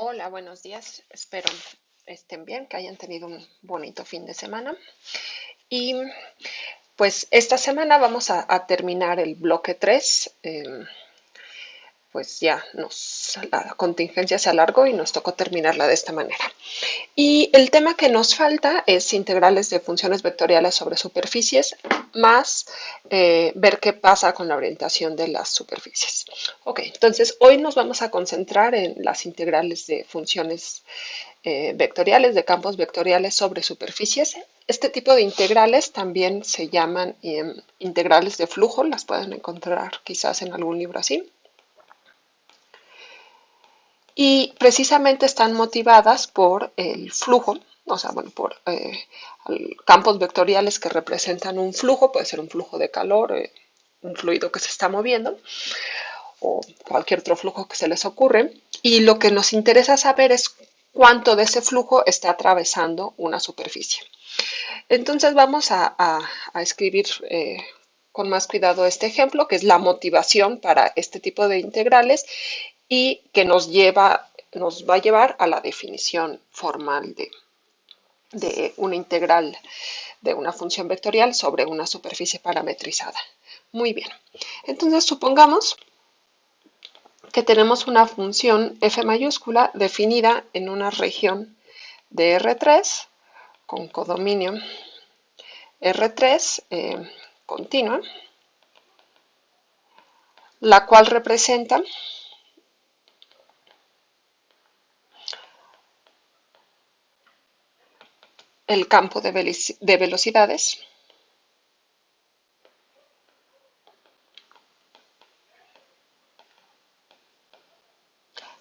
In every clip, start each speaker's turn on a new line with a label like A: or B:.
A: Hola, buenos días. Espero estén bien, que hayan tenido un bonito fin de semana. Y pues esta semana vamos a terminar el bloque 3. Pues ya la contingencia se alargó y nos tocó terminarla de esta manera. Y el tema que nos falta es integrales de funciones vectoriales sobre superficies, más ver qué pasa con la orientación de las superficies. Ok, entonces hoy nos vamos a concentrar en las integrales de funciones vectoriales, de campos vectoriales sobre superficies. Este tipo de integrales también se llaman integrales de flujo, las pueden encontrar quizás en algún libro así. Y precisamente están motivadas por el flujo, o sea, bueno, por campos vectoriales que representan un flujo, puede ser un flujo de calor, un fluido que se está moviendo, o cualquier otro flujo que se les ocurre. Y lo que nos interesa saber es cuánto de ese flujo está atravesando una superficie. Entonces vamos a escribir con más cuidado este ejemplo, que es la motivación para este tipo de integrales y que nos va a llevar a la definición formal de una integral de una función vectorial sobre una superficie parametrizada. Muy bien. Entonces supongamos que tenemos una función f mayúscula definida en una región de R3 con codominio R3 continua, la cual representa el campo de velocidades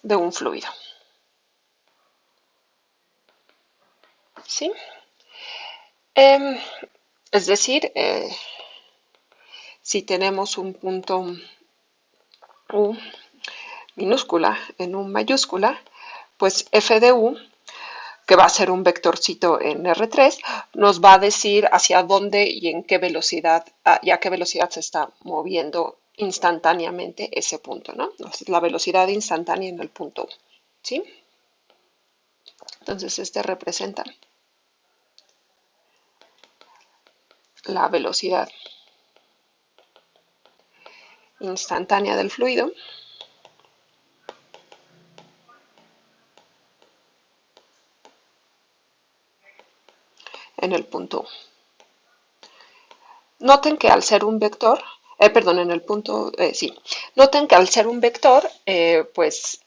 A: de un fluido. ¿Sí? Es decir, si tenemos un punto U minúscula en U mayúscula, pues f de U, que va a ser un vectorcito en R3, nos va a decir hacia dónde y en qué velocidad, y a qué velocidad se está moviendo instantáneamente ese punto, ¿no? Entonces, la velocidad instantánea en el punto U, ¿sí? Entonces, este representa la velocidad instantánea del fluido en el punto U. Noten que al ser un vector, perdón, en el punto, sí, noten que al ser un vector, pues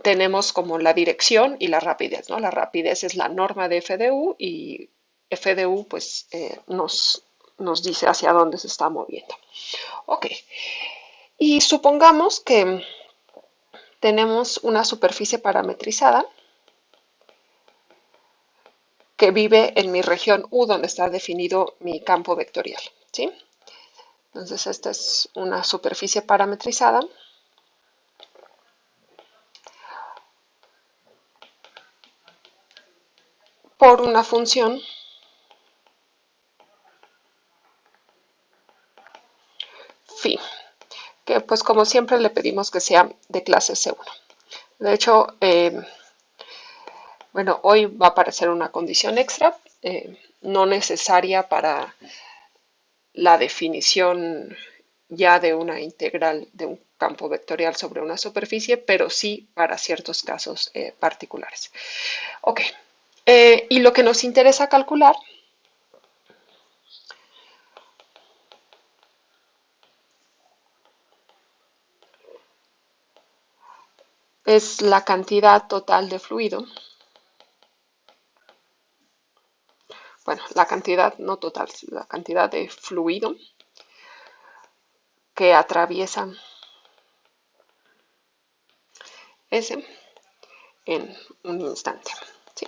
A: tenemos como la dirección y la rapidez, ¿no? La rapidez es la norma de f de u y f de u pues nos dice hacia dónde se está moviendo. Ok, y supongamos que tenemos una superficie parametrizada que vive en mi región U, donde está definido mi campo vectorial, ¿sí? Entonces, esta es una superficie parametrizada por una función phi, que pues como siempre le pedimos que sea de clase C1. De hecho, bueno, hoy va a aparecer una condición extra, no necesaria para la definición ya de una integral de un campo vectorial sobre una superficie, pero sí para ciertos casos particulares. Ok, y lo que nos interesa calcular es la cantidad total de fluido, bueno, la cantidad no total, la cantidad de fluido que atraviesa S en un instante, ¿sí?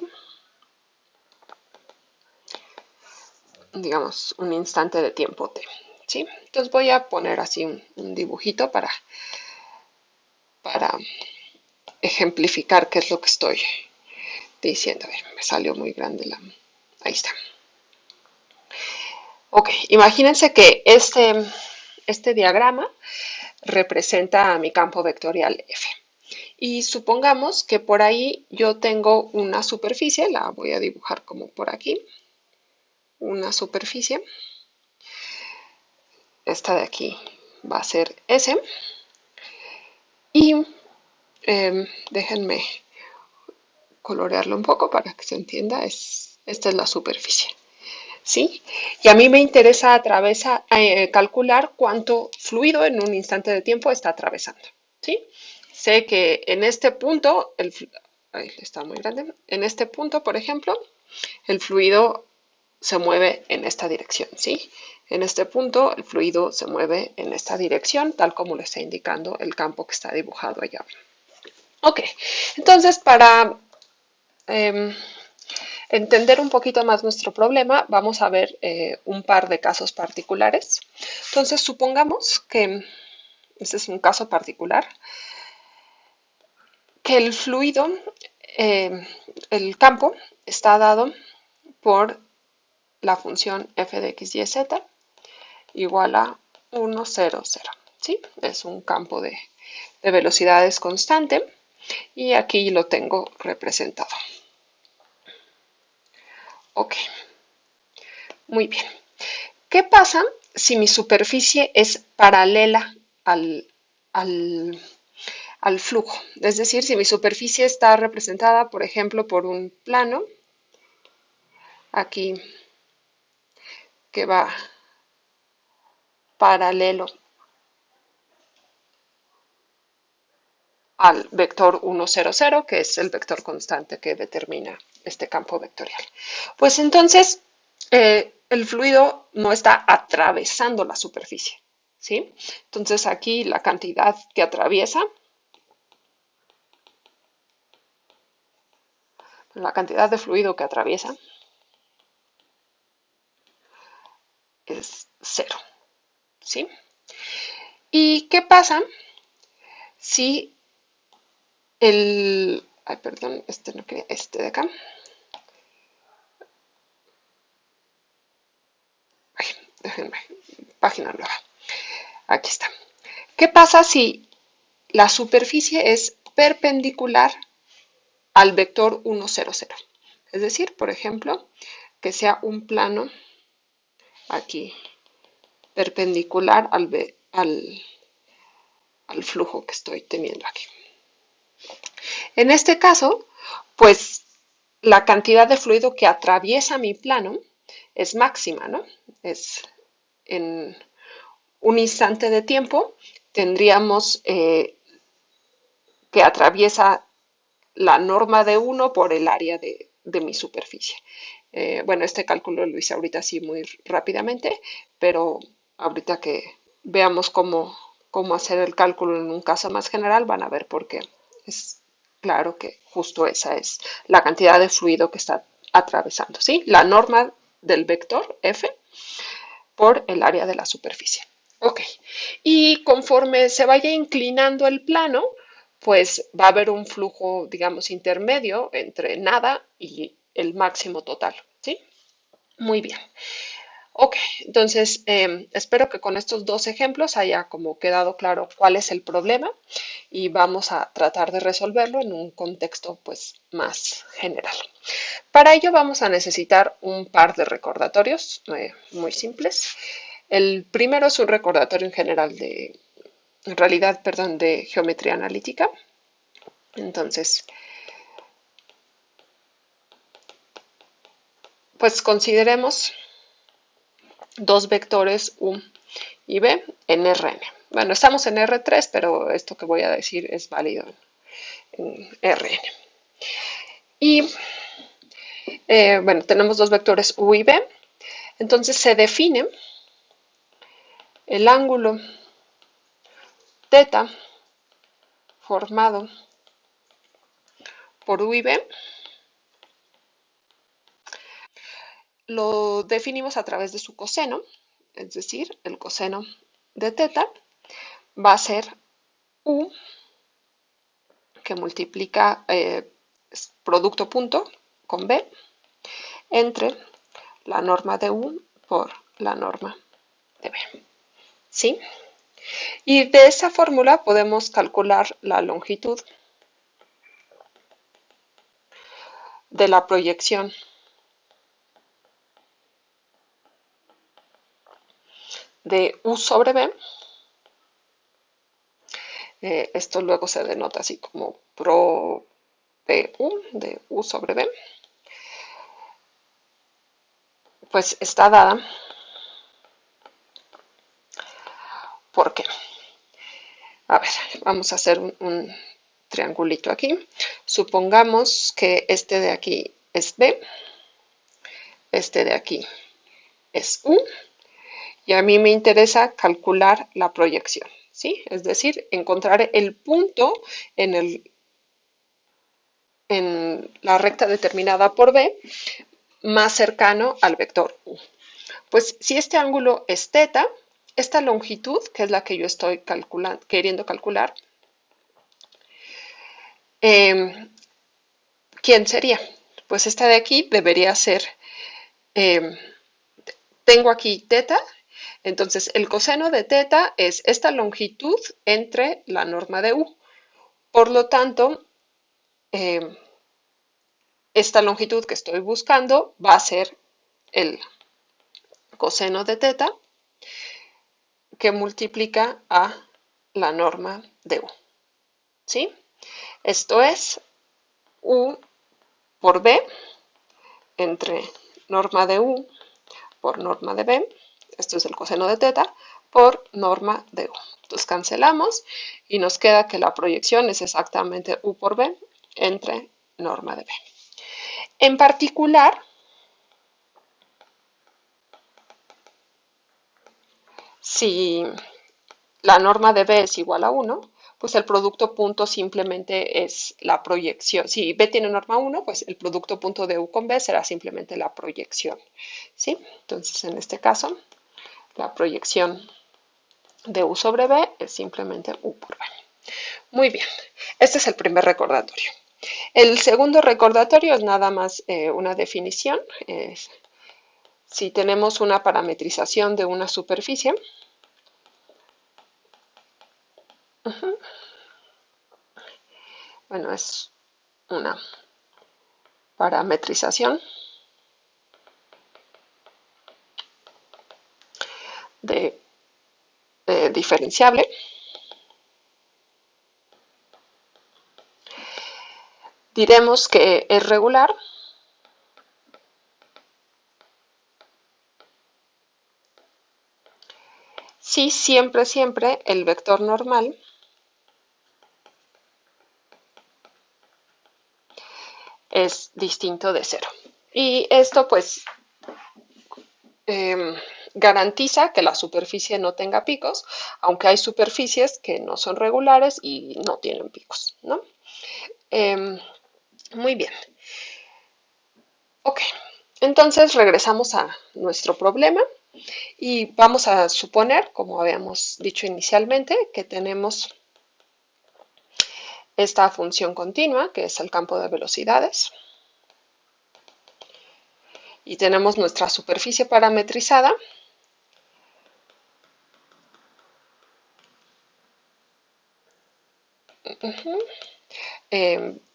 A: Digamos, un instante de tiempo t, ¿sí? Entonces voy a poner así un dibujito para ejemplificar qué es lo que estoy diciendo. A ver, me salió muy grande la... Ahí está. Ok, imagínense que este diagrama representa a mi campo vectorial F. Y supongamos que por ahí yo tengo una superficie, la voy a dibujar como por aquí, una superficie. Esta de aquí va a ser S. Y déjenme colorearlo un poco para que se entienda. Esta es la superficie. ¿Sí? Y a mí me interesa calcular cuánto fluido en un instante de tiempo está atravesando. ¿Sí? Sé que en este punto, ahí está muy grande, en este punto, por ejemplo, el fluido se mueve en esta dirección, ¿sí? En este punto el fluido se mueve en esta dirección, tal como lo está indicando el campo que está dibujado allá. Ok, entonces para entender un poquito más nuestro problema, vamos a ver un par de casos particulares. Entonces, supongamos que este es un caso particular, que el fluido, el campo, está dado por la función f de x, y, z igual a 1, 0, 0. ¿Sí? Es un campo de velocidades constante y aquí lo tengo representado. Ok, muy bien. ¿Qué pasa si mi superficie es paralela al, al, al flujo? Es decir, si mi superficie está representada, por ejemplo, por un plano, aquí que va paralelo al vector 1, 0, 0, que es el vector constante que determina este campo vectorial. Pues entonces, el fluido no está atravesando la superficie, ¿sí? Entonces aquí la cantidad que atraviesa, la cantidad de fluido que atraviesa es 0, ¿sí? ¿Y qué pasa si ay, perdón, no quería, este de acá. Ay, déjenme, página nueva. Aquí está. ¿Qué pasa si la superficie es perpendicular al vector 1, 0, 0? Es decir, por ejemplo, que sea un plano aquí perpendicular al flujo que estoy teniendo aquí. En este caso, pues la cantidad de fluido que atraviesa mi plano es máxima, ¿no? Es en un instante de tiempo tendríamos que atraviesa la norma de 1 por el área de mi superficie. Bueno, este cálculo lo hice ahorita así muy rápidamente, pero ahorita que veamos cómo hacer el cálculo en un caso más general, van a ver por qué. Es claro que justo esa es la cantidad de fluido que está atravesando, ¿sí? La norma del vector f por el área de la superficie. Ok, y conforme se vaya inclinando el plano, pues va a haber un flujo, digamos, intermedio entre nada y el máximo total, ¿sí? Muy bien. Ok, entonces espero que con estos dos ejemplos haya como quedado claro cuál es el problema y vamos a tratar de resolverlo en un contexto pues más general. Para ello vamos a necesitar un par de recordatorios muy simples. El primero es un recordatorio en general en realidad, perdón, de geometría analítica. Entonces, pues consideremos dos vectores U y B en Rn. Bueno, estamos en R3, pero esto que voy a decir es válido en Rn. Y bueno, tenemos dos vectores U y B. Entonces se define el ángulo θ formado por U y B. Lo definimos a través de su coseno, es decir, el coseno de θ va a ser U, que multiplica producto punto con B, entre la norma de U por la norma de B. ¿Sí? Y de esa fórmula podemos calcular la longitud de la proyección de U sobre B, esto luego se denota así como pro de U sobre B, pues está dada. ¿Por qué? A ver, vamos a hacer un triangulito aquí. Supongamos que este de aquí es B, este de aquí es U, y a mí me interesa calcular la proyección, ¿sí? Es decir, encontrar el punto en la recta determinada por B más cercano al vector U. Pues si este ángulo es θ, esta longitud, que es la que yo estoy queriendo calcular, ¿quién sería? Pues esta de aquí debería ser, eh, tengo aquí θ, entonces el coseno de θ es esta longitud entre la norma de U. Por lo tanto, esta longitud que estoy buscando va a ser el coseno de θ que multiplica a la norma de U. ¿Sí? Esto es U por B entre norma de U por norma de B. Esto es el coseno de θ por norma de U. Entonces cancelamos y nos queda que la proyección es exactamente U por B entre norma de B. En particular, si la norma de B es igual a 1, pues el producto punto simplemente es la proyección. Si B tiene norma 1, pues el producto punto de U con B será simplemente la proyección. ¿Sí? Entonces, en este caso, la proyección de U sobre B es simplemente U por B. Muy bien, este es el primer recordatorio. El segundo recordatorio es nada más una definición. Si tenemos una parametrización de una superficie, bueno, es una parametrización de diferenciable. Diremos que es regular si siempre el vector normal es distinto de 0. Y esto pues garantiza que la superficie no tenga picos, aunque hay superficies que no son regulares y no tienen picos, ¿no? Muy bien. Ok, entonces regresamos a nuestro problema y vamos a suponer, como habíamos dicho inicialmente, que tenemos esta función continua, que es el campo de velocidades, y tenemos nuestra superficie parametrizada.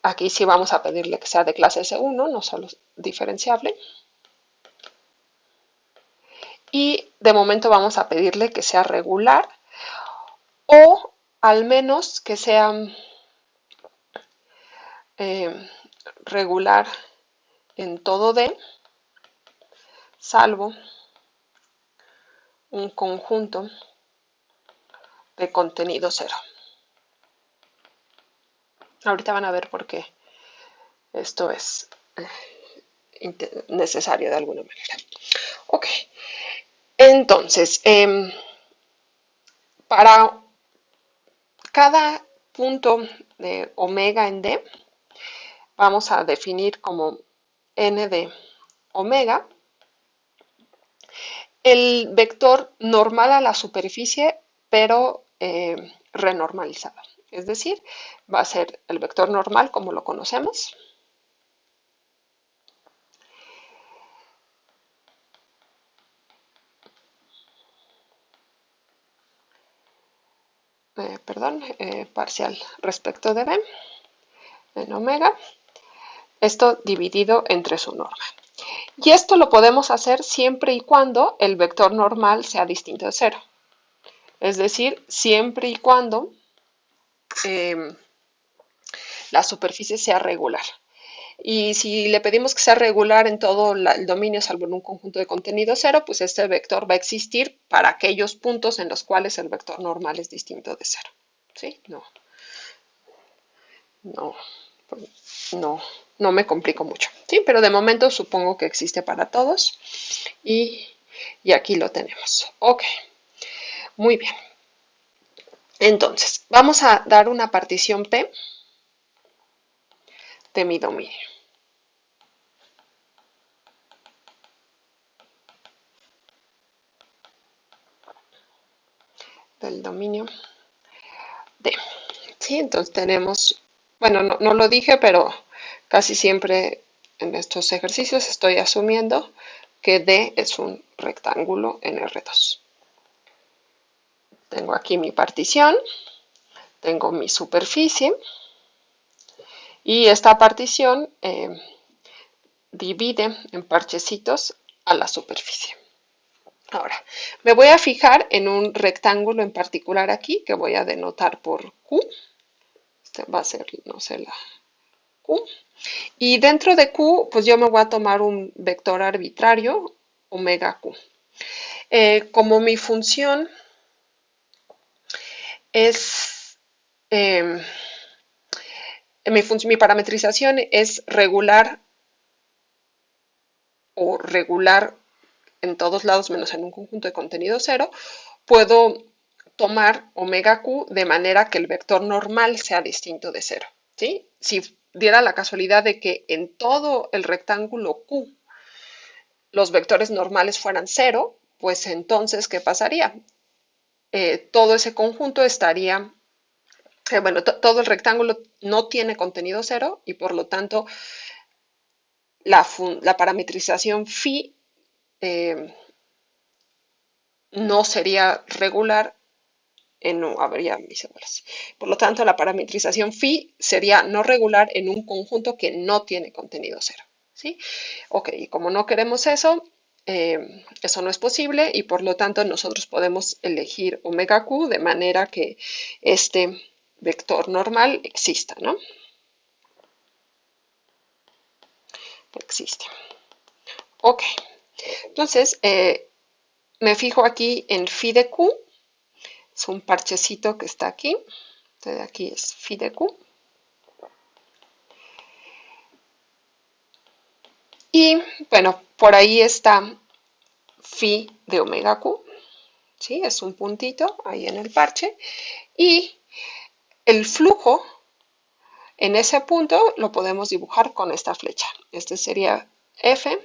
A: Aquí sí vamos a pedirle que sea de clase S1, no solo diferenciable. Y de momento vamos a pedirle que sea regular o al menos que sea regular en todo D, salvo un conjunto de contenido cero. Ahorita van a ver por qué esto es necesario de alguna manera. Ok, entonces, para cada punto de omega en D, vamos a definir como n de omega el vector normal a la superficie, pero renormalizado. Es decir, va a ser el vector normal como lo conocemos. Parcial respecto de B en omega. Esto dividido entre su norma. Y esto lo podemos hacer siempre y cuando el vector normal sea distinto de cero. Es decir, siempre y cuando eh, la superficie sea regular. Y si le pedimos que sea regular en todo el dominio, salvo en un conjunto de contenido cero, pues este vector va a existir para aquellos puntos en los cuales el vector normal es distinto de cero. ¿Sí? No, no, no me complico mucho. Sí, pero de momento supongo que existe para todos. Y, y aquí lo tenemos. Ok, muy bien. Entonces, vamos a dar una partición P de mi dominio. Del dominio D. Sí, entonces tenemos, bueno, no lo dije, pero casi siempre en estos ejercicios estoy asumiendo que D es un rectángulo en R2. Tengo aquí mi partición, tengo mi superficie y esta partición divide en parchecitos a la superficie. Ahora, me voy a fijar en un rectángulo en particular aquí que voy a denotar por Q. Este va a ser, no sé, la Q. Y dentro de Q, pues yo me voy a tomar un vector arbitrario, omega Q. Como mi función es, eh, mi parametrización es regular o regular en todos lados menos en un conjunto de contenido cero, puedo tomar omega Q de manera que el vector normal sea distinto de cero. ¿Sí? Si diera la casualidad de que en todo el rectángulo Q los vectores normales fueran cero, pues entonces, ¿qué pasaría? Todo ese conjunto estaría, bueno, todo el rectángulo no tiene contenido cero y por lo tanto la parametrización phi no sería regular habría mis bolas. Por lo tanto, la parametrización phi sería no regular en un conjunto que no tiene contenido cero. ¿Sí? Ok, y como no queremos eso, eso no es posible y por lo tanto nosotros podemos elegir omega q de manera que este vector normal exista, ¿no? Existe. Ok, entonces me fijo aquí en phi de q, es un parchecito que está aquí, entonces aquí es phi de q. Y bueno, por ahí está phi de omega q, ¿sí? Es un puntito ahí en el parche. Y el flujo en ese punto lo podemos dibujar con esta flecha. Este sería F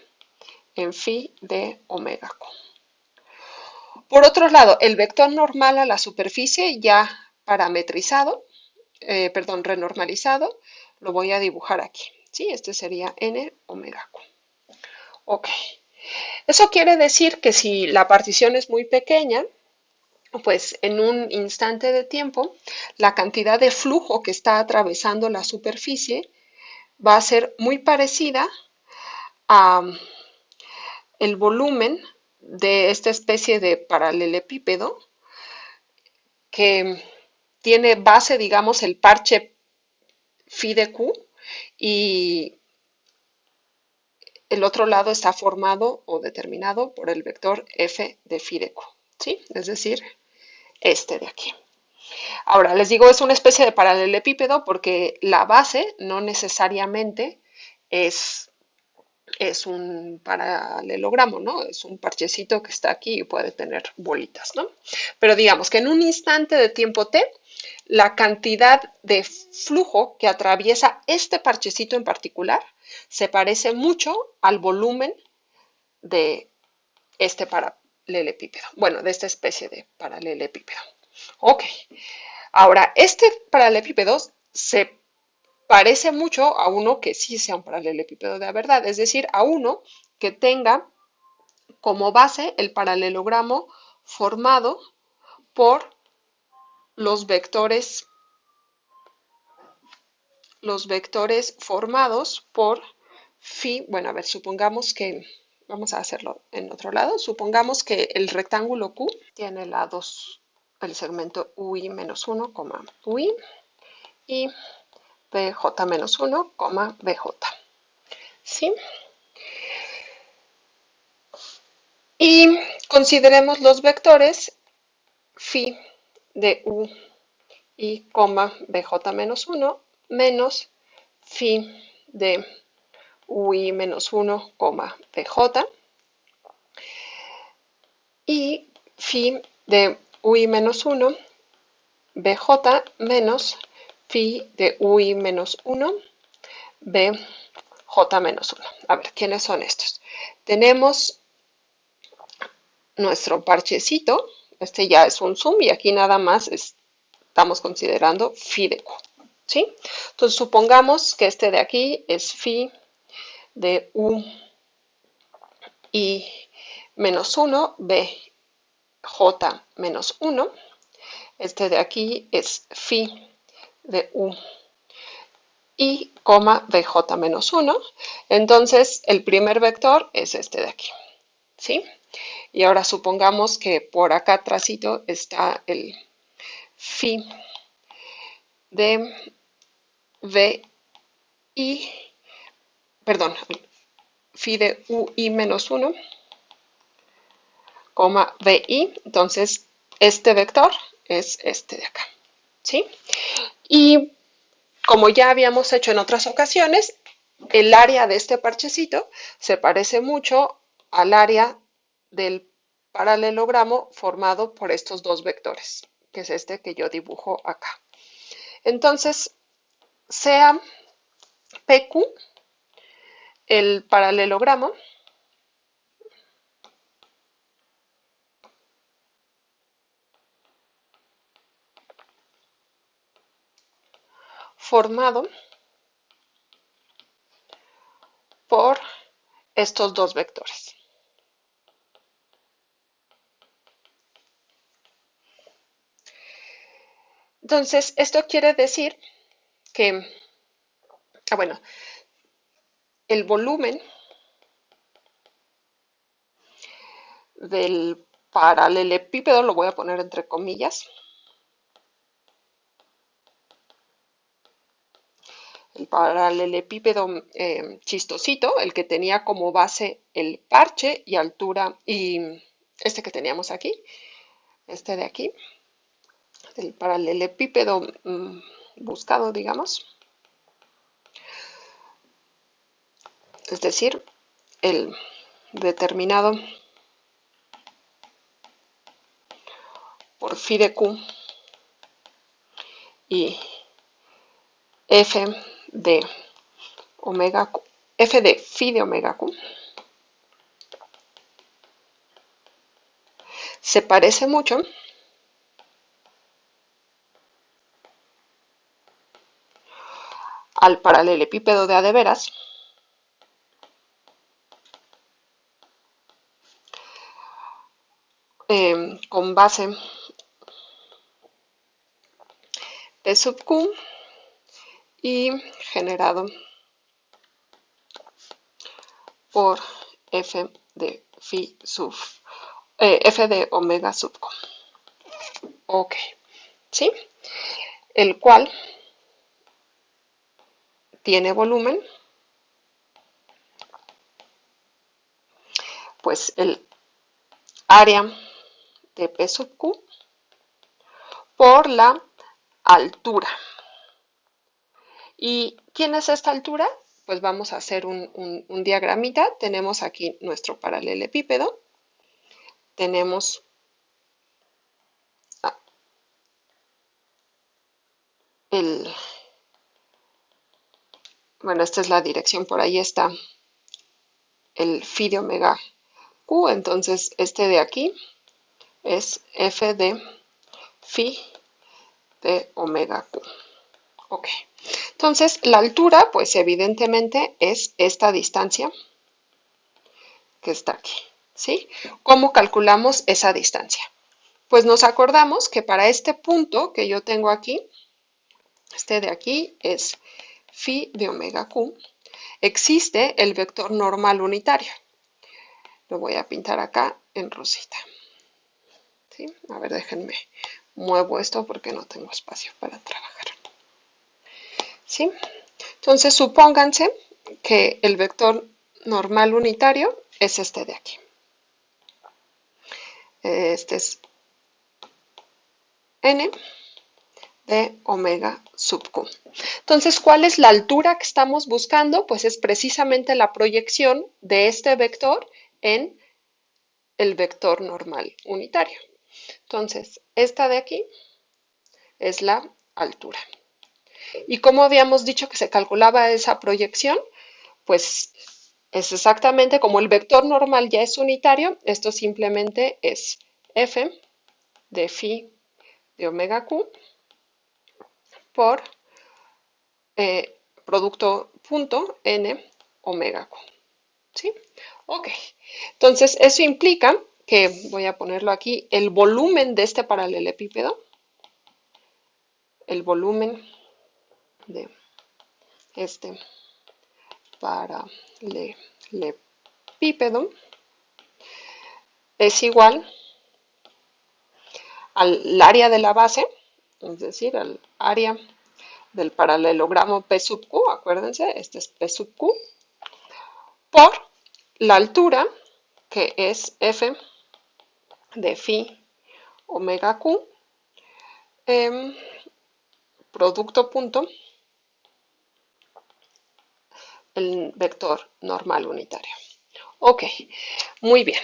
A: en phi de omega q. Por otro lado, el vector normal a la superficie ya parametrizado, perdón, renormalizado, lo voy a dibujar aquí. ¿Sí? Este sería n omega q. Ok. Eso quiere decir que si la partición es muy pequeña, pues en un instante de tiempo, la cantidad de flujo que está atravesando la superficie va a ser muy parecida a el volumen de esta especie de paralelepípedo que tiene base, digamos, el parche phi de q y el otro lado está formado o determinado por el vector f de phi de q, ¿sí? Es decir, este de aquí. Ahora, les digo, es una especie de paralelepípedo porque la base no necesariamente es, es un paralelogramo, ¿no? Es un parchecito que está aquí y puede tener bolitas, ¿no? Pero digamos que en un instante de tiempo t, la cantidad de flujo que atraviesa este parchecito en particular se parece mucho al volumen de este paralelepípedo, bueno, de esta especie de paralelepípedo. Ok, ahora, este paralelepípedo se parece mucho a uno que sí sea un paralelepípedo de verdad, es decir, a uno que tenga como base el paralelogramo formado por los vectores los vectores formados por phi. Bueno, a ver, supongamos que, vamos a hacerlo en otro lado, supongamos que el rectángulo Q tiene lados, el segmento UI menos 1, UI y BJ menos 1, BJ. ¿Sí? Y consideremos los vectores phi de U y BJ menos 1 menos phi de UI menos 1, BJ y phi de UI menos 1, BJ menos phi de UI menos 1, BJ menos 1. A ver, ¿quiénes son estos? Tenemos nuestro parchecito, este ya es un zoom y aquí nada más estamos considerando phi de Q, ¿sí? Entonces supongamos que este de aquí es phi de U y menos 1, BJ menos 1. Este de aquí es phi de U y BJ menos 1. Entonces el primer vector es este de aquí, ¿sí? Y ahora supongamos que por acá atrásito está el phi de VI, perdón, phi de UI menos 1, VI. Entonces este vector es este de acá, ¿sí? Y como ya habíamos hecho en otras ocasiones, el área de este parchecito se parece mucho al área del paralelogramo formado por estos dos vectores, que es este que yo dibujo acá. Entonces, sea PQ el paralelogramo formado por estos dos vectores. Entonces, esto quiere decir que, bueno, el volumen del paralelepípedo, lo voy a poner entre comillas, el paralelepípedo chistosito, el que tenía como base el parche y altura, y este que teníamos aquí, este de aquí, el paralelepípedo buscado, digamos, es decir, el determinado por phi de Q y f de omega Q, f de phi de omega Q, se parece mucho al paralelepípedo de a de veras, con base P sub Q y generado por f de phi sub f de omega sub Q. Ok, ¿sí? El cual tiene volumen, pues el área de P sub Q por la altura. ¿Y quién es esta altura? Pues vamos a hacer un diagramita. Tenemos aquí nuestro paralelepípedo. Tenemos bueno, esta es la dirección, por ahí está el phi de omega Q. Entonces, este de aquí es f de phi de omega Q. Ok. Entonces, la altura, pues evidentemente es esta distancia que está aquí, ¿sí? ¿Cómo calculamos esa distancia? Pues nos acordamos que para este punto que yo tengo aquí, este de aquí es phi de omega q, existe el vector normal unitario. Lo voy a pintar acá en rosita. ¿Sí? A ver, déjenme, muevo esto porque no tengo espacio para trabajar. ¿Sí? Entonces, supónganse que el vector normal unitario es este de aquí. Este es n de omega sub q. Entonces, ¿cuál es la altura que estamos buscando? Pues es precisamente la proyección de este vector en el vector normal unitario. Entonces, esta de aquí es la altura. ¿Y cómo habíamos dicho que se calculaba esa proyección? Pues es exactamente como el vector normal ya es unitario, esto simplemente es f de phi de omega q por producto punto n omega q. ¿Sí? Ok. Entonces, eso implica que, voy a ponerlo aquí, el volumen de este paralelepípedo, el volumen de este paralelepípedo es igual al área de la base, es decir, al área del paralelogramo P sub Q, acuérdense, este es P sub Q, por la altura, que es F de phi omega Q, producto punto, el vector normal unitario. Ok, muy bien.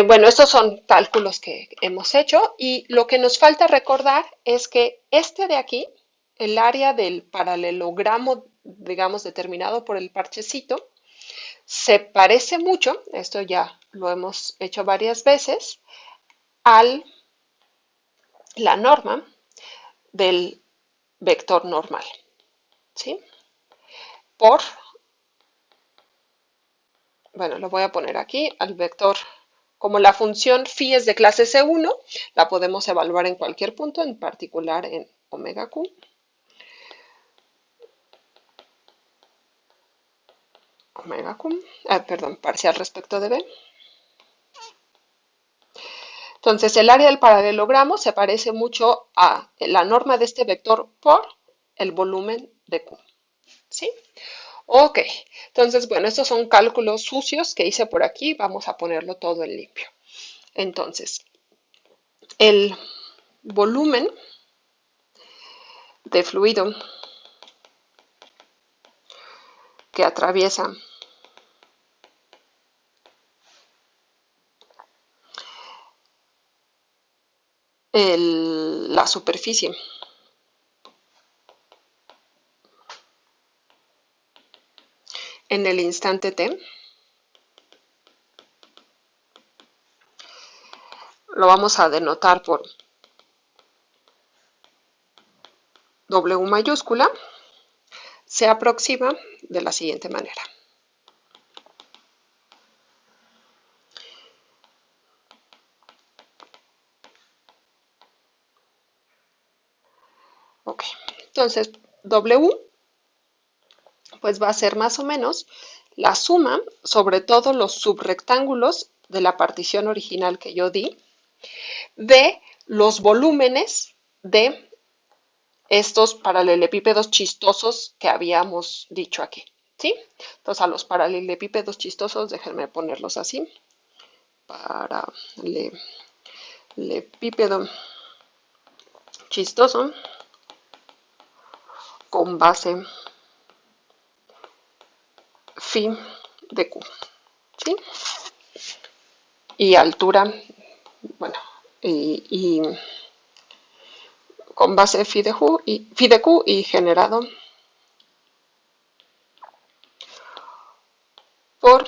A: Bueno, estos son cálculos que hemos hecho y lo que nos falta recordar es que este de aquí, el área del paralelogramo, digamos, determinado por el parchecito, se parece mucho, esto ya lo hemos hecho varias veces, a la norma del vector normal, ¿sí? Por, bueno, lo voy a poner aquí, al vector, como la función phi es de clase C1, la podemos evaluar en cualquier punto, en particular en omega q. Omega q, perdón, parcial respecto de b. Entonces, el área del paralelogramo se parece mucho a la norma de este vector por el volumen de q. ¿Sí? Ok, entonces, bueno, estos son cálculos sucios que hice por aquí. Vamos a ponerlo todo en limpio. Entonces, el volumen de fluido que atraviesa la superficie en el instante t, lo vamos a denotar por W mayúscula, se aproxima de la siguiente manera. Ok, entonces W pues va a ser más o menos la suma sobre todos los subrectángulos de la partición original que yo di de los volúmenes de estos paralelepípedos chistosos que habíamos dicho aquí, ¿sí? Entonces a los paralelepípedos chistosos, déjenme ponerlos así, paralelepípedo chistoso con base phi de q, ¿sí? Y altura, bueno, y con base phi de q y generado por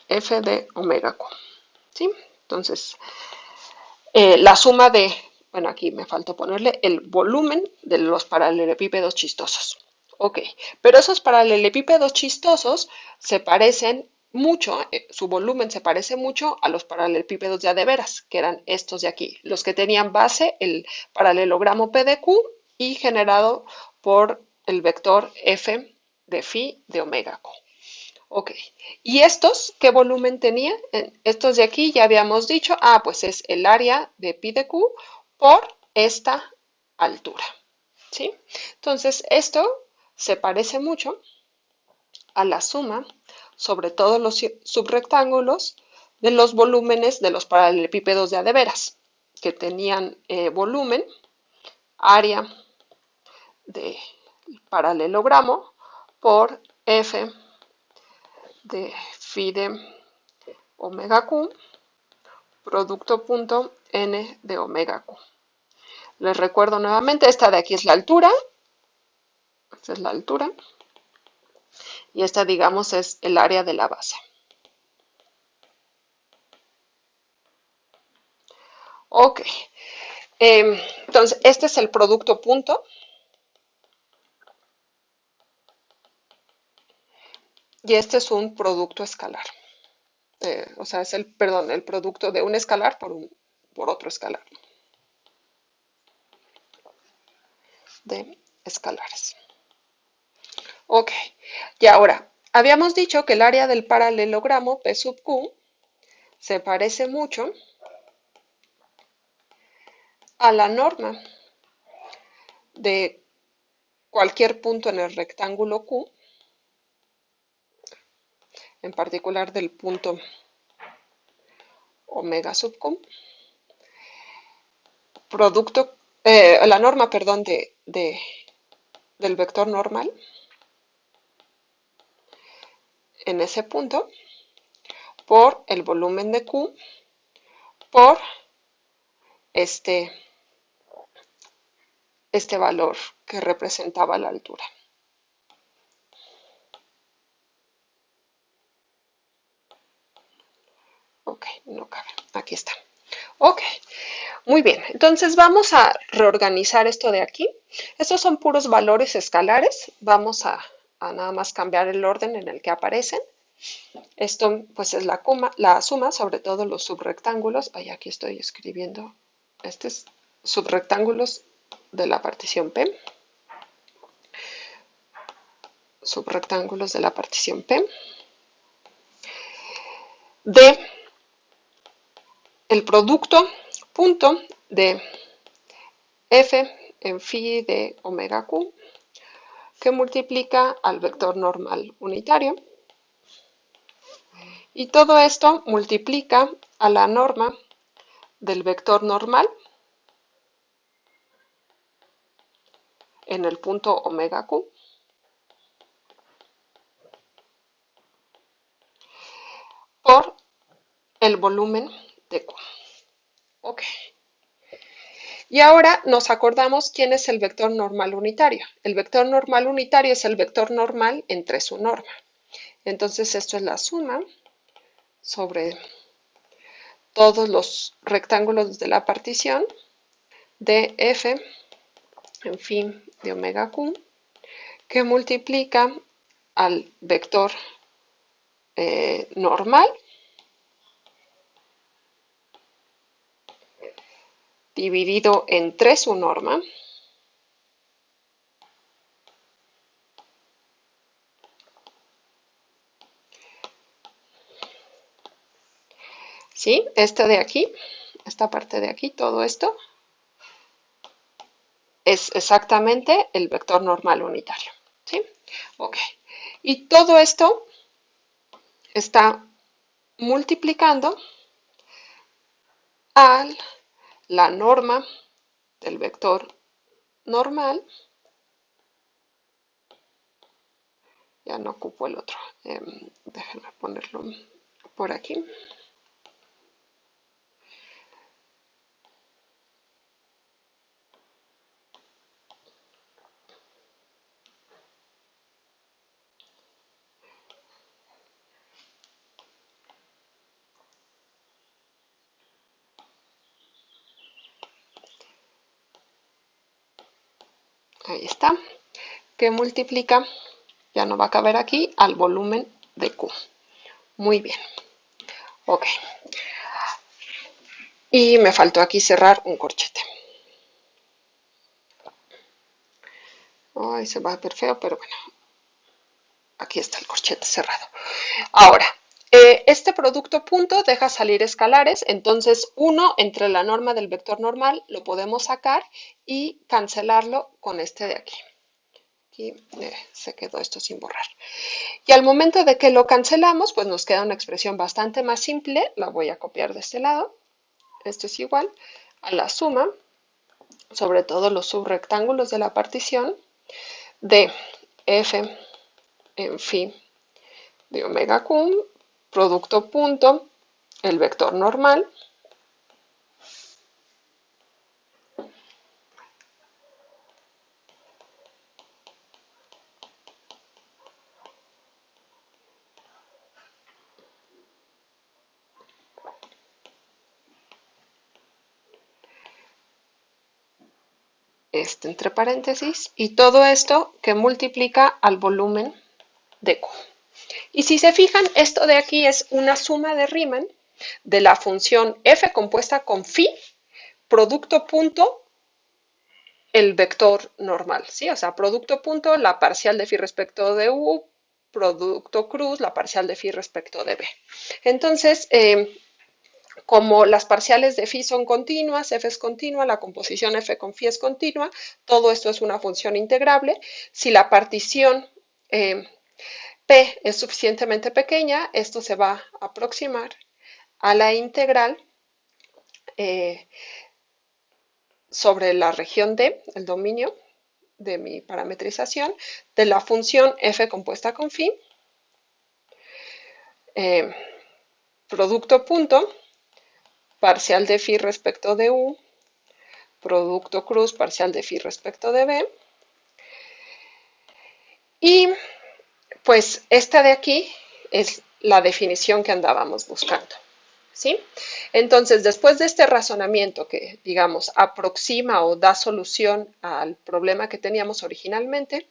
A: f de omega q, ¿sí? Entonces, la suma de, bueno, aquí me faltó ponerle el volumen de los paralelepípedos chistosos. Ok, pero esos paralelepípedos chistosos se parecen mucho, su volumen se parece mucho a los paralelepípedos de a de veras, que eran estos de aquí, los que tenían base el paralelogramo P de Q y generado por el vector f de phi de omega q. Ok, ¿y estos qué volumen tenían? Estos de aquí ya habíamos dicho, pues es el área de pi de q por esta altura, ¿sí? Entonces, esto se parece mucho a la suma sobre todos los subrectángulos de los volúmenes de los paralelepípedos de a de veras, que tenían volumen, área de paralelogramo por f de phi de omega q, producto punto n de omega q. Les recuerdo nuevamente, esta de aquí es la altura, esta es la altura, y esta, digamos, es el área de la base. Ok, entonces este es el producto punto, y este es un producto escalar. O sea, es el producto de un escalar por otro escalar de escalares. Ok, y ahora, habíamos dicho que el área del paralelogramo P sub Q se parece mucho a la norma de cualquier punto en el rectángulo Q, en particular del punto omega sub Q, la norma, perdón, del vector normal en ese punto por el volumen de Q por este valor que representaba la altura. Ok, no cabe. Aquí está. Ok, muy bien. Entonces vamos a reorganizar esto de aquí. Estos son puros valores escalares. Vamos a nada más cambiar el orden en el que aparecen. Esto pues es la suma sobre todos los subrectángulos. Aquí estoy escribiendo. Este es subrectángulos de la partición P. Subrectángulos de la partición P. De el producto punto de f en phi de omega q que multiplica al vector normal unitario, y todo esto multiplica a la norma del vector normal en el punto omega q por el volumen de q. Ok. Y ahora nos acordamos quién es el vector normal unitario. El vector normal unitario es el vector normal entre su norma. Entonces esto es la suma sobre todos los rectángulos de la partición de f en fin de omega q que multiplica al vector normal dividido entre su norma ¿sí? Este de aquí, esta parte de aquí, todo esto es exactamente el vector normal unitario, ¿sí? Ok, y todo esto está multiplicando a la norma del vector normal, ya no ocupo el otro, déjenme ponerlo por aquí. Ahí está, que multiplica, ya no va a caber aquí, al volumen de Q. Muy bien. Ok. Y me faltó aquí cerrar un corchete. Ay, se va a ver feo, pero bueno, aquí está el corchete cerrado. Ahora, este producto punto deja salir escalares, entonces uno entre la norma del vector normal lo podemos sacar y cancelarlo con este de aquí. Aquí se quedó esto sin borrar. Y al momento de que lo cancelamos, pues nos queda una expresión bastante más simple. La voy a copiar de este lado. Esto es igual a la suma, sobre todo los subrectángulos de la partición, de f en phi de omega q, producto punto, el vector normal, entre paréntesis, y todo esto que multiplica al volumen de Q. Y si se fijan, esto de aquí es una suma de Riemann de la función f compuesta con phi, producto punto, el vector normal, ¿sí? O sea, producto punto, la parcial de phi respecto de u, producto cruz, la parcial de phi respecto de b. Entonces, como las parciales de phi son continuas, f es continua, la composición f con phi es continua, todo esto es una función integrable. Si la partición p es suficientemente pequeña, esto se va a aproximar a la integral sobre la región D, el dominio de mi parametrización, de la función f compuesta con phi, eh, producto punto, parcial de phi respecto de u, producto cruz, parcial de phi respecto de b, y pues esta de aquí es la definición que andábamos buscando, ¿sí? Entonces, después de este razonamiento que, digamos, aproxima o da solución al problema que teníamos originalmente,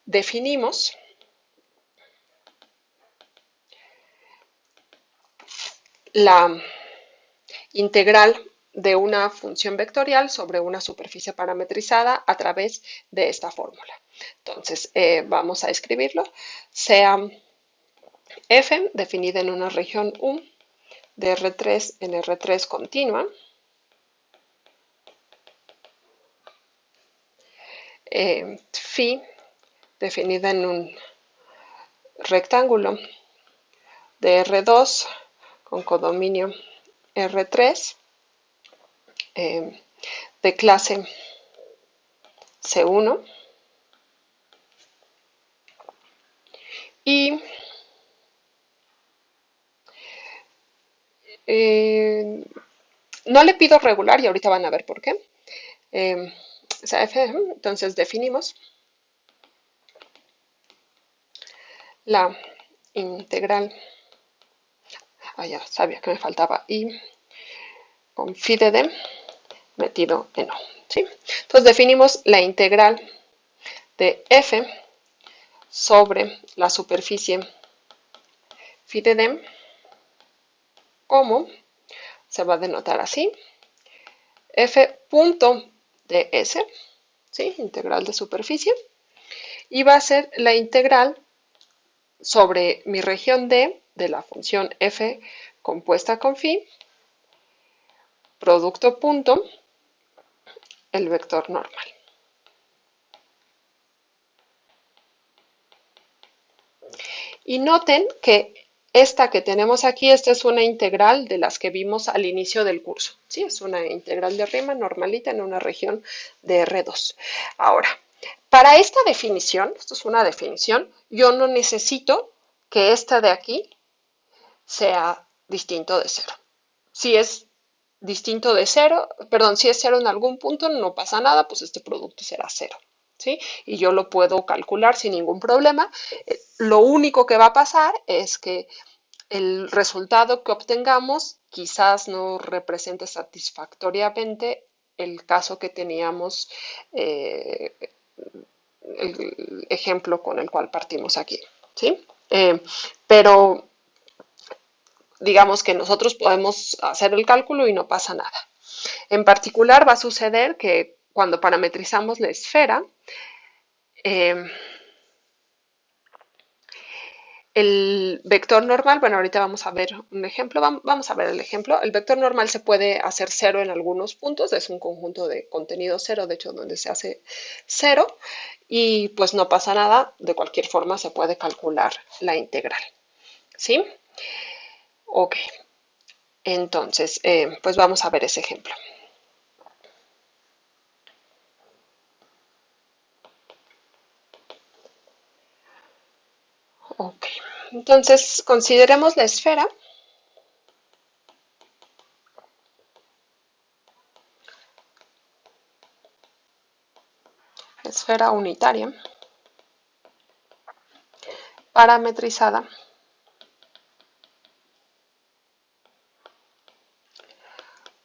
A: definimos la integral de una función vectorial sobre una superficie parametrizada a través de esta fórmula. Entonces, vamos a escribirlo. Sea f definida en una región U de R3 en R3 continua, phi definida en un rectángulo de R2 con codominio R3 de clase C1 y no le pido regular y ahorita van a ver por qué. O sea, f, entonces definimos la integral, ya sabía que me faltaba y con phi de d metido en O, ¿sí? Entonces definimos la integral de f sobre la superficie phi de d como se va a denotar así, f punto de s, ¿sí? Integral de superficie, y va a ser la integral sobre mi región D de la función f compuesta con phi, producto punto, el vector normal. Y noten que esta que tenemos aquí, esta es una integral de las que vimos al inicio del curso. ¿Sí? Es una integral de Riemann normalita en una región de R2. Ahora, para esta definición, esto es una definición, yo no necesito que esta de aquí sea distinto de cero. Si es distinto de cero, perdón, si es cero en algún punto, no pasa nada, pues este producto será cero. ¿Sí? Y yo lo puedo calcular sin ningún problema. Lo único que va a pasar es que el resultado que obtengamos quizás no represente satisfactoriamente el caso que teníamos, el ejemplo con el cual partimos aquí. ¿Sí? Pero digamos que nosotros podemos hacer el cálculo y no pasa nada. En particular va a suceder que cuando parametrizamos la esfera, Eh, el vector normal, bueno, ahorita vamos a ver un ejemplo, vamos a ver el ejemplo. El vector normal se puede hacer cero en algunos puntos, es un conjunto de contenido cero, de hecho, donde se hace cero, y pues no pasa nada, de cualquier forma se puede calcular la integral, ¿sí? Ok, entonces, pues vamos a ver ese ejemplo. Ok, entonces consideremos la esfera. Esfera unitaria parametrizada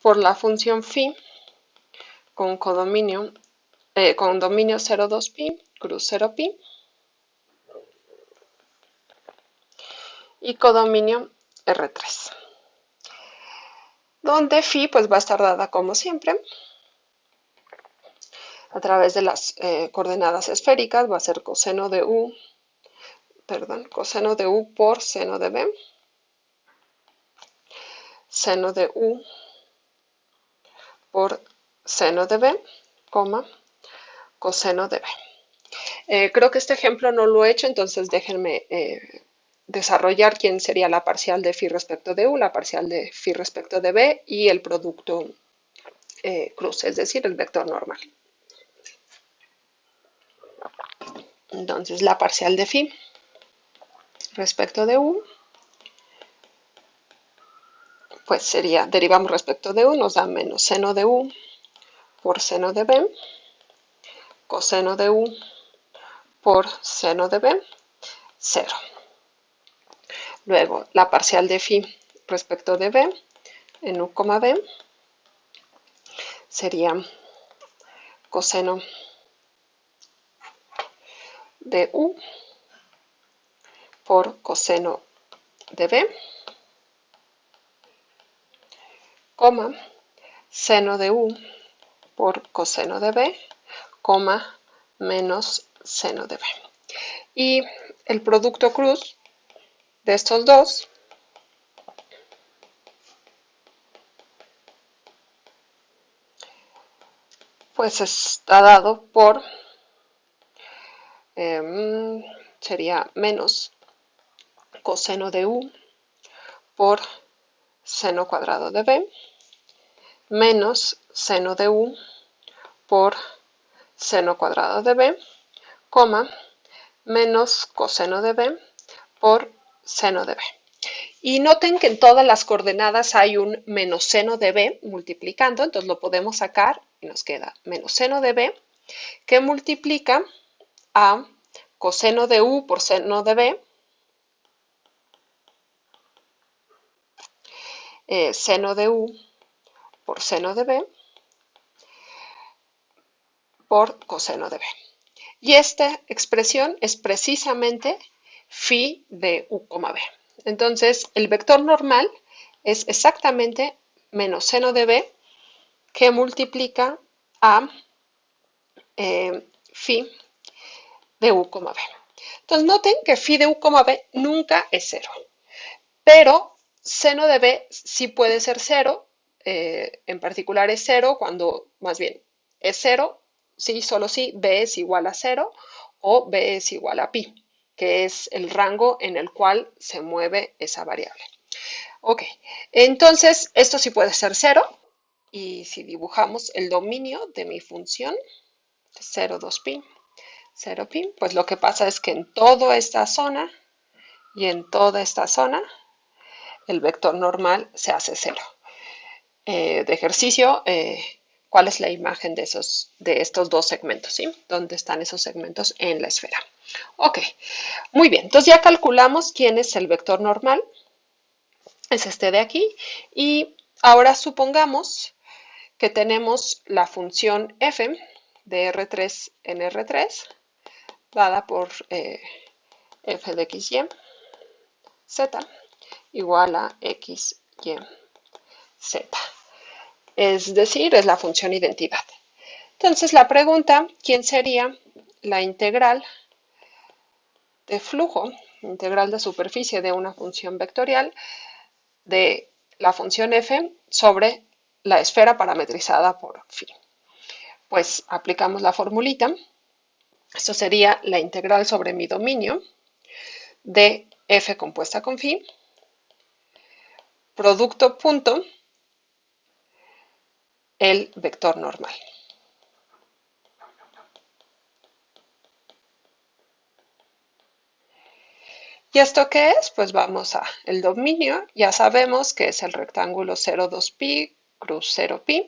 A: por la función phi con codominio con dominio 0,2pi, cruz 0pi y codominio R3, donde phi pues va a estar dada como siempre a través de las coordenadas esféricas, va a ser coseno de u, perdón, coseno de u por seno de b, seno de u por seno de b, coma, coseno de b. Creo que este ejemplo no lo he hecho, entonces déjenme desarrollar quién sería la parcial de phi respecto de u, la parcial de phi respecto de b y el producto cruz, es decir, el vector normal. Entonces la parcial de phi respecto de u, pues sería, derivamos respecto de u, nos da menos seno de u por seno de b, coseno de u por seno de b, 0. Luego la parcial de phi respecto de b en u, b sería coseno de u por coseno de b, coma, seno de u por coseno de b, coma, menos seno de b. Y el producto cruz de estos dos pues está dado por, sería menos coseno de u por seno cuadrado de b, menos seno de u por seno cuadrado de b, coma, menos coseno de b por seno de b. Y noten que en todas las coordenadas hay un menos seno de b multiplicando, entonces lo podemos sacar y nos queda menos seno de b que multiplica a coseno de u por seno de b, seno de u por seno de b por coseno de b. Y esta expresión es precisamente phi de u, b. Entonces, el vector normal es exactamente menos seno de b que multiplica a phi de u, b. Entonces, noten que phi de u, b nunca es cero, pero seno de b sí puede ser cero, en particular es cero cuando, más bien, es cero, sí, solo si b es igual a cero o b es igual a pi, que es el rango en el cual se mueve esa variable. Ok, entonces esto sí puede ser cero, y si dibujamos el dominio de mi función, 0, 2pi, 0pi, pues lo que pasa es que en toda esta zona y en toda esta zona el vector normal se hace cero. De ejercicio, ¿cuál es la imagen de estos dos segmentos? ¿Sí? ¿Dónde están esos segmentos en la esfera? Ok, muy bien. Entonces ya calculamos quién es el vector normal. Es este de aquí. Y ahora supongamos que tenemos la función f de R3 en R3, dada por f de x, y, z, igual a x, y, z. Es decir, es la función identidad. Entonces la pregunta, ¿quién sería la integral de flujo, integral de superficie de una función vectorial de la función f sobre la esfera parametrizada por phi. Pues aplicamos la formulita. Esto sería la integral sobre mi dominio de f compuesta con phi, producto punto, el vector normal. ¿Y esto qué es? Pues vamos a el dominio, ya sabemos que es el rectángulo 0, 2pi, cruz 0pi.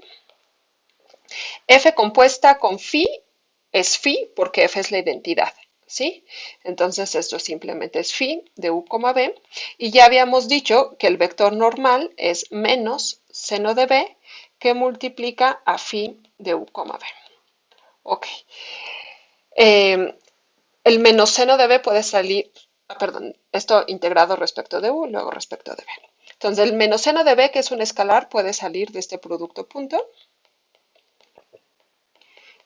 A: F compuesta con phi es phi porque f es la identidad, ¿sí? Entonces esto simplemente es phi de u, b, y ya habíamos dicho que el vector normal es menos seno de b que multiplica a phi de u, b. Ok. El menos seno de b puede salir, perdón, esto integrado respecto de u y luego respecto de b. Entonces el menos seno de b, que es un escalar, puede salir de este producto punto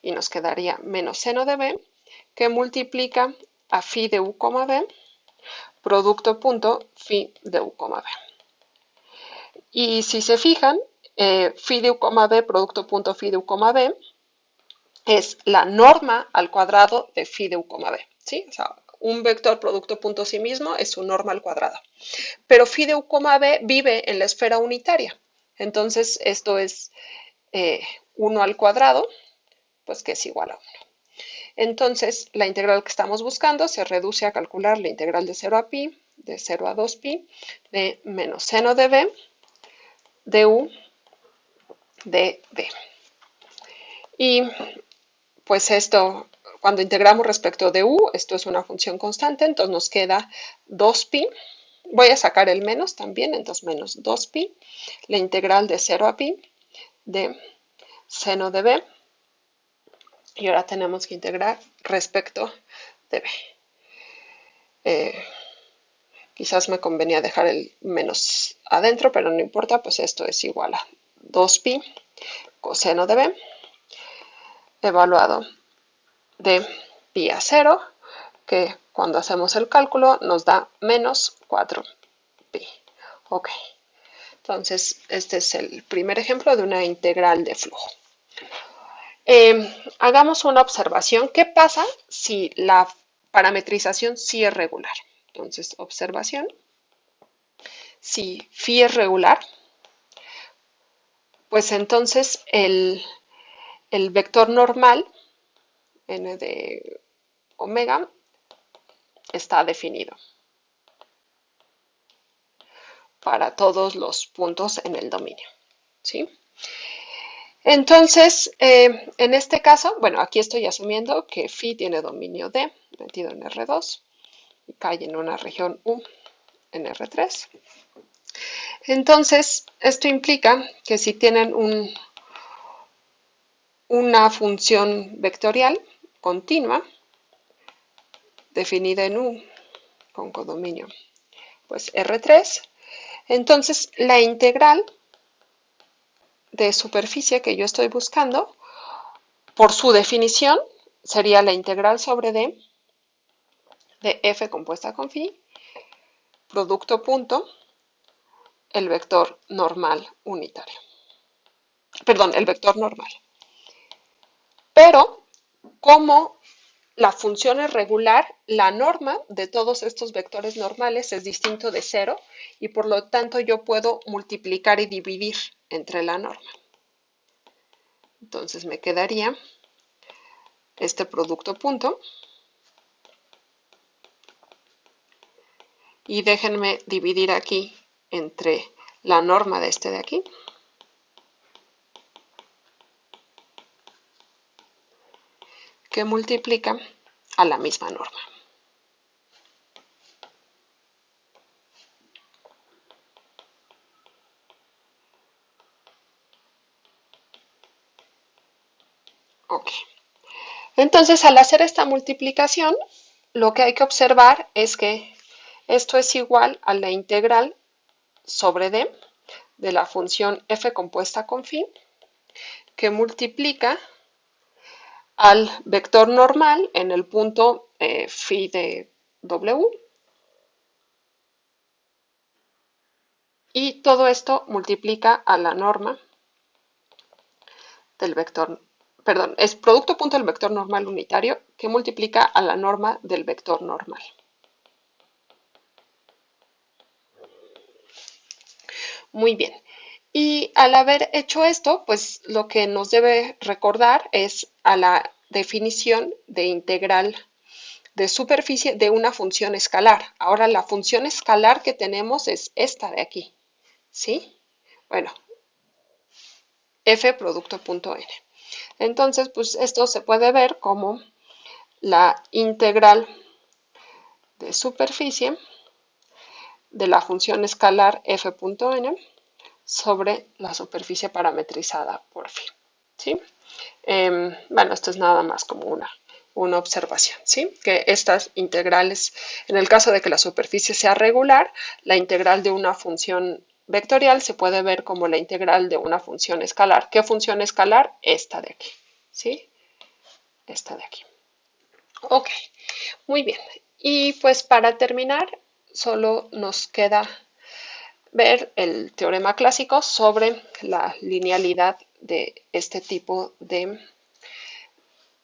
A: y nos quedaría menos seno de b que multiplica a phi de u, b, producto punto phi de u, b. Y si se fijan, phi de u, b, producto punto phi de u, b, es la norma al cuadrado de phi de u, b, ¿sí? O sea, un vector producto punto sí mismo es su norma al cuadrado. Pero phi de u, b vive en la esfera unitaria. Entonces, esto es 1 al cuadrado, pues que es igual a 1. Entonces, la integral que estamos buscando se reduce a calcular la integral de 0 a pi, de 0 a 2pi, de menos seno de b, de u, de b. Y pues esto, cuando integramos respecto de u, esto es una función constante, entonces nos queda 2pi. Voy a sacar el menos también, entonces menos 2pi, la integral de 0 a pi, de seno de b. Y ahora tenemos que integrar respecto de b. Quizás me convenía dejar el menos adentro, pero no importa, pues esto es igual a 2pi coseno de b evaluado de pi a 0, que cuando hacemos el cálculo nos da menos 4pi. Ok, entonces este es el primer ejemplo de una integral de flujo. Hagamos una observación. ¿Qué pasa si la parametrización sí es regular? Entonces, observación. Si phi es regular, pues entonces el vector normal, n de omega, está definido para todos los puntos en el dominio, ¿sí? Entonces, en este caso, bueno, aquí estoy asumiendo que phi tiene dominio D metido en R2 y cae en una región U en R3. Entonces, esto implica que si tienen una función vectorial continua definida en U con codominio pues R3, entonces la integral de superficie que yo estoy buscando, por su definición, sería la integral sobre D de f compuesta con phi, producto punto, el vector normal unitario. Perdón, el vector normal. Pero, como la función es regular, la norma de todos estos vectores normales es distinto de 0 y por lo tanto yo puedo multiplicar y dividir entre la norma. Entonces me quedaría este producto punto y déjenme dividir aquí entre la norma de este de aquí que multiplica a la misma norma. Ok. Entonces, al hacer esta multiplicación, lo que hay que observar es que esto es igual a la integral sobre D de la función f compuesta con phi, que multiplica al vector normal en el punto phi de W. Y todo esto multiplica a la norma del vector, perdón, es producto punto del vector normal unitario que multiplica a la norma del vector normal. Muy bien. Y al haber hecho esto, pues lo que nos debe recordar es a la definición de integral de superficie de una función escalar. Ahora la función escalar que tenemos es esta de aquí, ¿sí? Bueno, f producto punto n. Entonces, pues esto se puede ver como la integral de superficie de la función escalar f.n sobre la superficie parametrizada por phi, ¿sí? Bueno, esto es nada más como una observación, ¿sí? Que estas integrales, en el caso de que la superficie sea regular, la integral de una función vectorial se puede ver como la integral de una función escalar. ¿Qué función escalar? Esta de aquí, ¿sí? Esta de aquí. Ok, muy bien. Y pues para terminar, solo nos queda ver el teorema clásico sobre la linealidad de este tipo de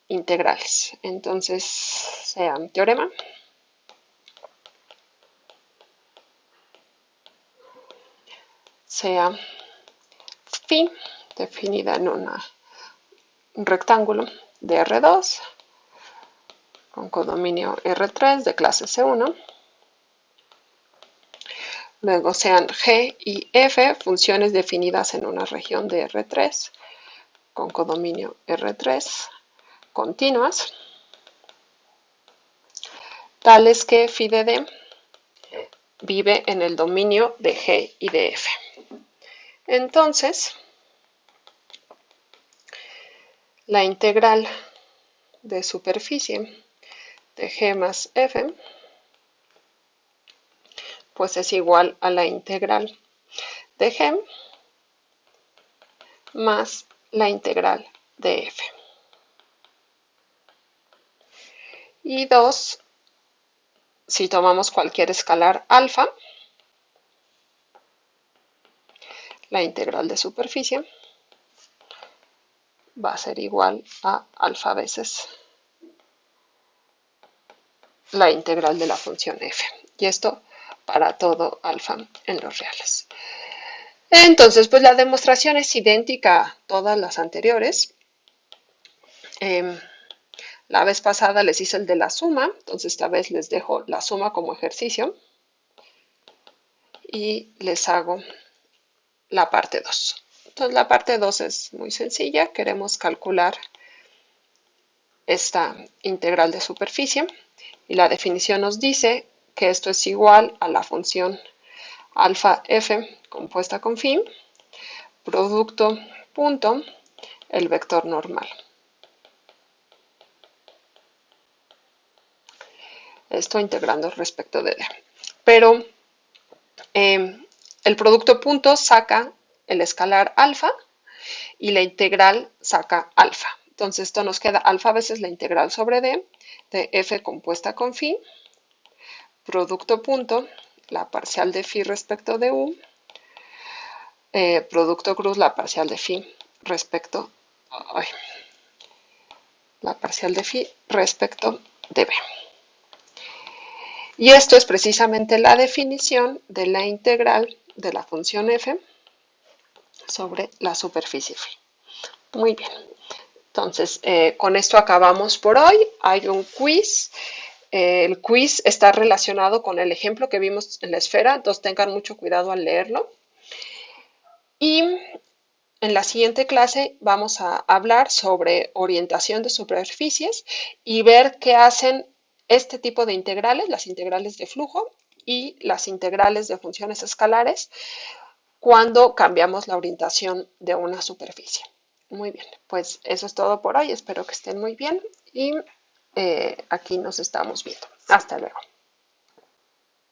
A: integrales. Entonces, sea un teorema. Sea phi, definida en un rectángulo de R2 con codominio R3 de clase C1. Luego sean G y F, funciones definidas en una región de R3 con codominio R3 continuas, tales que phi de D vive en el dominio de G y de F. Entonces, la integral de superficie de G más F pues es igual a la integral de G más la integral de F. Y 2, si tomamos cualquier escalar alfa, la integral de superficie va a ser igual a alfa veces la integral de la función f. Y esto para todo alfa en los reales. Entonces, pues la demostración es idéntica a todas las anteriores. La vez pasada les hice el de la suma, entonces esta vez les dejo la suma como ejercicio y les hago la parte 2. Entonces la parte 2 es muy sencilla, queremos calcular esta integral de superficie y la definición nos dice que esto es igual a la función alfa f compuesta con phi, producto punto, el vector normal. Esto integrando respecto de d. Pero el producto punto saca el escalar alfa y la integral saca alfa. Entonces esto nos queda alfa veces la integral sobre d de f compuesta con phi, producto punto, la parcial de phi respecto de u, producto cruz, la parcial de phi respecto, la parcial de phi respecto de b. Y esto es precisamente la definición de la integral de la función f sobre la superficie phi. Muy bien. Entonces, con esto acabamos por hoy. Hay un quiz. El quiz está relacionado con el ejemplo que vimos en la esfera, entonces tengan mucho cuidado al leerlo. Y en la siguiente clase vamos a hablar sobre orientación de superficies y ver qué hacen este tipo de integrales, las integrales de flujo y las integrales de funciones escalares, cuando cambiamos la orientación de una superficie. Muy bien, pues eso es todo por hoy. Espero que estén muy bien y aquí nos estamos viendo. Hasta luego.